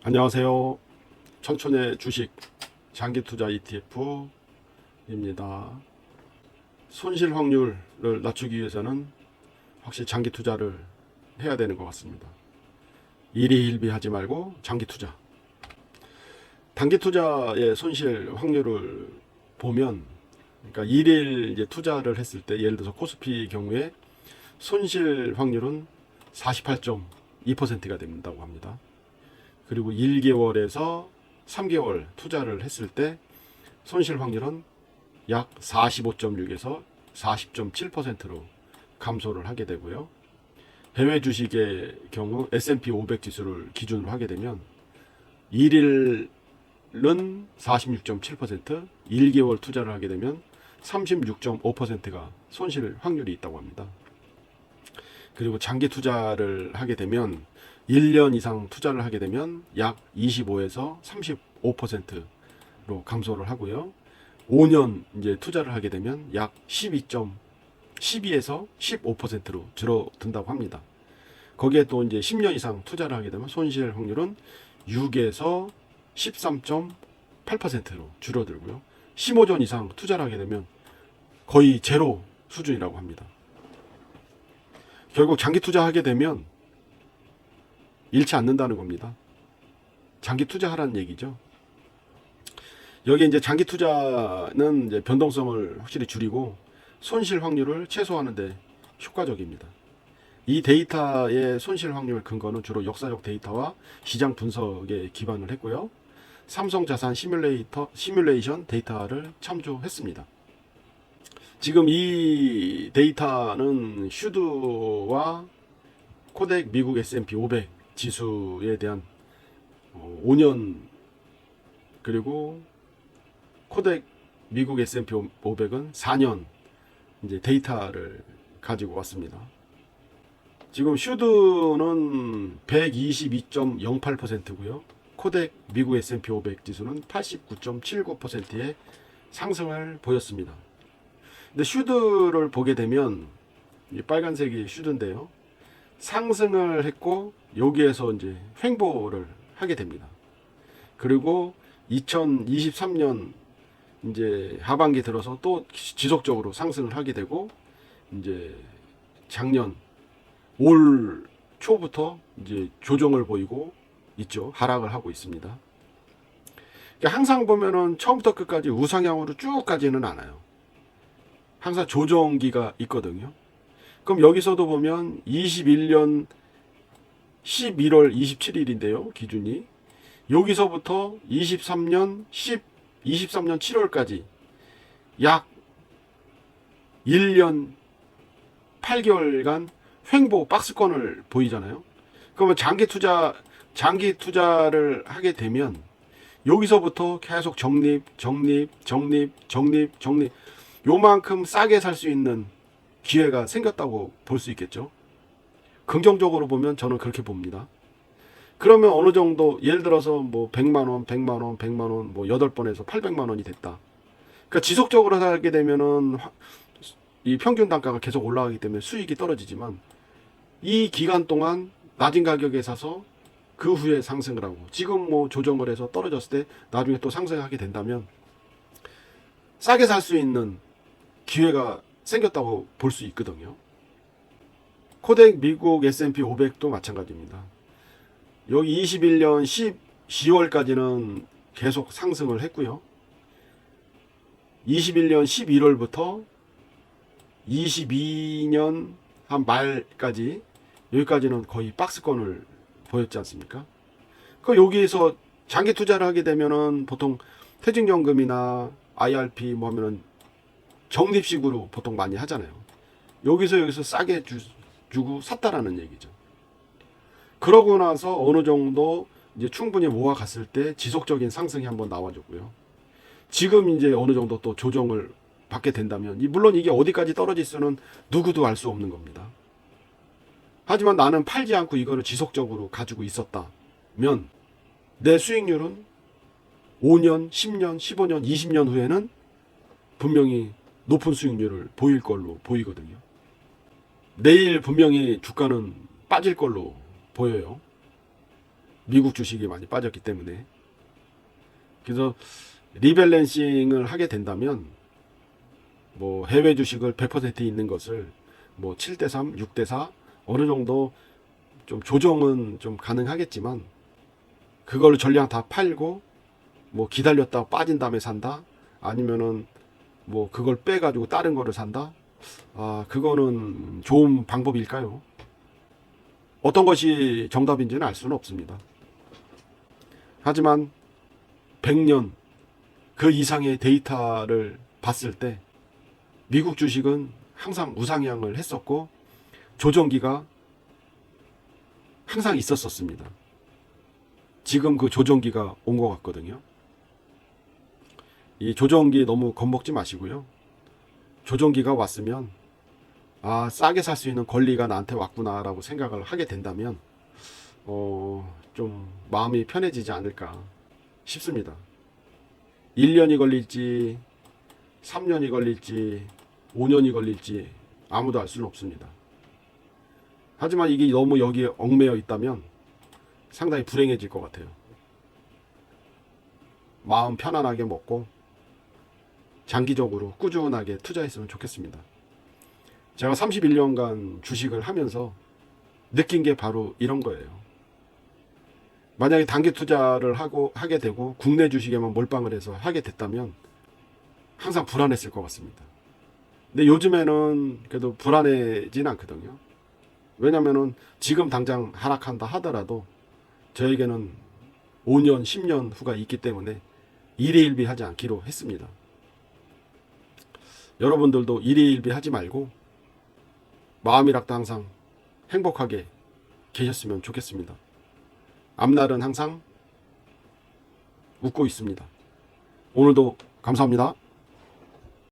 안녕하세요. 청천의 주식 장기 투자 ETF입니다. 손실 확률을 낮추기 위해서는 확실히 장기 투자를 해야 되는 것 같습니다. 일희일비하지 말고 장기 투자. 단기 투자의 손실 확률을 보면, 그러니까 일일 이제 투자를 했을 때, 예를 들어서 코스피 경우에 손실 확률은 48.2%가 된다고 합니다. 그리고 1개월에서 3개월 투자를 했을 때 손실 확률은 약 45.6에서 40.7%로 감소를 하게 되고요. 해외 주식의 경우 S&P 500 지수를 기준으로 하게 되면 1일은 46.7%, 1개월 투자를 하게 되면 36.5%가 손실 확률이 있다고 합니다. 그리고 장기 투자를 하게 되면 1년 이상 투자를 하게 되면 약 25에서 35%로 감소를 하고요. 5년 이제 투자를 하게 되면 약 12에서 15%로 줄어든다고 합니다. 거기에 또 이제 10년 이상 투자를 하게 되면 손실 확률은 6에서 13.8%로 줄어들고요. 15년 이상 투자를 하게 되면 거의 제로 수준이라고 합니다. 결국 장기 투자하게 되면 잃지 않는다는 겁니다. 장기 투자하라는 얘기죠. 여기 이제 장기 투자는 이제 변동성을 확실히 줄이고 손실 확률을 최소화하는데 효과적입니다. 이 데이터의 손실 확률 근거는 주로 역사적 데이터와 시장 분석에 기반을 했고요. 삼성자산 시뮬레이션 데이터를 참조했습니다. 지금 이 데이터는 슈드와 코덱 미국 S&P 500 지수에 대한 5년, 그리고 코덱 미국 S&P 500은 4년 이제 데이터를 가지고 왔습니다. 지금 슈드는 122.08%고요. 코덱 미국 S&P 500 지수는 89.79%의 상승을 보였습니다. 근데 슈드를 보게 되면 이 빨간색이 슈드인데요. 상승을 했고 여기에서 이제 횡보를 하게 됩니다. 그리고 2023년 이제 하반기 들어서 또 지속적으로 상승을 하게 되고 이제 작년 올 초부터 이제 조정을 보이고 있죠. 하락을 하고 있습니다. 그러니까 항상 보면은 처음부터 끝까지 우상향으로 쭉 가지는 않아요. 항상 조정기가 있거든요. 그럼 여기서도 보면 21년 11월 27일인데요. 기준이. 여기서부터 23년 7월까지 약 1년 8개월간 횡보 박스권을 보이잖아요. 그러면 장기 투자를 하게 되면 여기서부터 계속 적립, 요만큼 싸게 살 수 있는 기회가 생겼다고 볼 수 있겠죠. 긍정적으로 보면 저는 그렇게 봅니다. 그러면 어느 정도 예를 들어서 뭐 100만 원, 100만 원 뭐 8번에서 800만 원이 됐다. 그러니까 지속적으로 하게 되면은 이 평균 단가가 계속 올라가기 때문에 수익이 떨어지지만 이 기간 동안 낮은 가격에 사서 그 후에 상승을 하고 지금 뭐 조정을 해서 떨어졌을 때 나중에 또 상승하게 된다면 싸게 살 수 있는 기회가 생겼다고 볼 수 있거든요. 코덱 미국 S&P 500도 마찬가지입니다. 여기 21년 10월까지는 계속 상승을 했고요. 21년 11월부터 22년 한 말까지 여기까지는 거의 박스권을 보였지 않습니까? 그 여기에서 장기 투자를 하게 되면은 보통 퇴직연금이나 IRP 뭐 하면은 적립식으로 보통 많이 하잖아요. 여기서 싸게 주고 샀다라는 얘기죠. 그러고 나서 어느 정도 이제 충분히 모아갔을 때 지속적인 상승이 한번 나와줬고요. 지금 이제 어느 정도 또 조정을 받게 된다면, 물론 이게 어디까지 떨어질지는 누구도 알 수 없는 겁니다. 하지만 나는 팔지 않고 이거를 지속적으로 가지고 있었다면 내 수익률은 5년, 10년, 15년, 20년 후에는 분명히 높은 수익률을 보일 걸로 보이거든요. 내일 분명히 주가는 빠질 걸로 보여요. 미국 주식이 많이 빠졌기 때문에. 그래서 리밸런싱을 하게 된다면 뭐 해외 주식을 100% 있는 것을 뭐 7대3, 6대4 어느 정도 좀 조정은 좀 가능하겠지만 그걸 전량 다 팔고 뭐 기다렸다 빠진 다음에 산다, 아니면은 뭐 그걸 빼가지고 다른 거를 산다. 그거는 좋은 방법일까요? 어떤 것이 정답인지는 알 수는 없습니다. 하지만 100년 그 이상의 데이터를 봤을 때 미국 주식은 항상 우상향을 했었고 조정기가 항상 있었습니다. 지금 그 조정기가 온 것 같거든요. 이 조정기 너무 겁먹지 마시고요. 조정기가 왔으면 싸게 살 수 있는 권리가 나한테 왔구나라고 생각을 하게 된다면 좀 마음이 편해지지 않을까 싶습니다. 1년이 걸릴지 3년이 걸릴지 5년이 걸릴지 아무도 알 수는 없습니다. 하지만 이게 너무 여기에 얽매여 있다면 상당히 불행해질 것 같아요. 마음 편안하게 먹고 장기적으로 꾸준하게 투자했으면 좋겠습니다. 제가 31년간 주식을 하면서 느낀 게 바로 이런 거예요. 만약에 단기 투자를 하게 되고 국내 주식에만 몰빵을 해서 하게 됐다면 항상 불안했을 것 같습니다. 근데 요즘에는 그래도 불안해지는 않거든요. 왜냐면은 지금 당장 하락한다 하더라도 저에게는 5년, 10년 후가 있기 때문에 일희일비하지 않기로 했습니다. 여러분들도 일희일비 하지 말고 마음이락도 항상 행복하게 계셨으면 좋겠습니다. 앞날은 항상 웃고 있습니다. 오늘도 감사합니다.